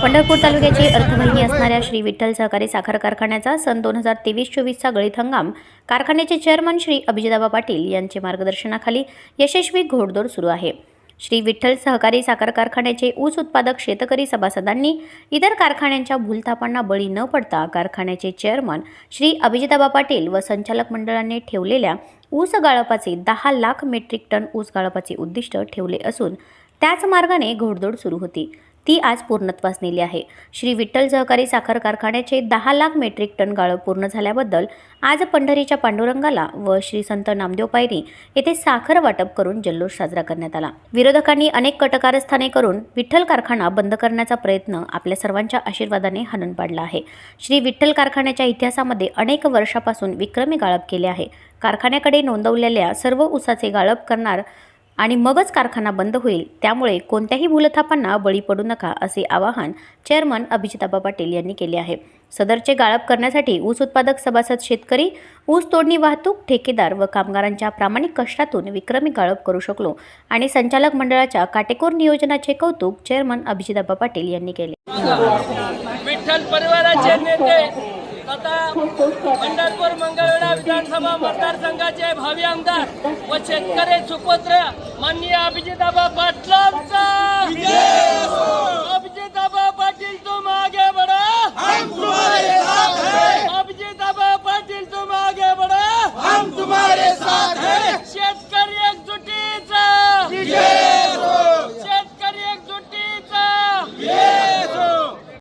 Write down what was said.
पंढरपूर तालुक्याची अर्थवाहिनी असणाऱ्या श्री विठ्ठल सहकारी साखर कारखान्याचा सन 2023-24चा गळीत हंगाम कारखान्याचे चेअरमन श्री अभिजितआबा पाटील यांचे मार्गदर्शनाखाली यशस्वी घोडदौड सुरू आहे। श्री विठ्ठल सहकारी साखर कारखान्याचे ऊस उत्पादक शेतकरी सभासदांनी इतर कारखान्यांच्या भूलथापांना बळी न पडता कारखान्याचे चेअरमन श्री अभिजितआबा पाटील व संचालक मंडळाने ठेवलेल्या ऊस गाळपाचे 10 लाख मेट्रिक टन ऊस गाळपाचे उद्दिष्ट ठेवले असून त्याच मार्गाने घोडदौड सुरू होती, ती आज पूर्णत्वास नेली आहे। श्री विठ्ठल सहकारी साखर कारखान्याचे 10 लाख मेट्रिक टन गाळप पूर्ण झाल्याबद्दल आज पंढरीच्या पांडुरंगाला व श्री संत नामदेव पायरी येथे साखर वाटप करून जल्लोष साजरा करण्यात आला। विरोधकांनी अनेक कटकारस्थाने करून विठ्ठल कारखाना बंद करण्याचा प्रयत्न आपल्या सर्वांच्या आशीर्वादाने हाणून पाडला आहे। श्री विठ्ठल कारखान्याच्या इतिहासामध्ये अनेक वर्षापासून विक्रमी गाळप केले आहे। कारखान्याकडे नोंदवलेल्या सर्व ऊसाचे गाळप करणार आणि मगच कारखाना बंद होईल, त्यामुळे कोणत्याही भूलथापांना बळी पडू नका असे आवाहन चेअरमन अभिजितआबा पाटील यांनी केले आहे। सदरचे गाळप करण्यासाठी ऊस उत्पादक सभासद शेतकरी, ऊस तोडणी वाहतूक ठेकेदार व कामगारांच्या प्रामाणिक कष्टातून विक्रमी गाळप करू शकलो आणि संचालक मंडळाच्या काटेकोर नियोजनाचे कौतुक चेअरमन अभिजितआबा पाटील यांनी केले। विठ्ठल परिवाराचे नेते तथा पंढरपूर मंगळवेढा विधानसभा मतदारसंघाचे भावी आमदार व शेतकरी सुपुत्र माननीय अभिजितआबा पाटलांचा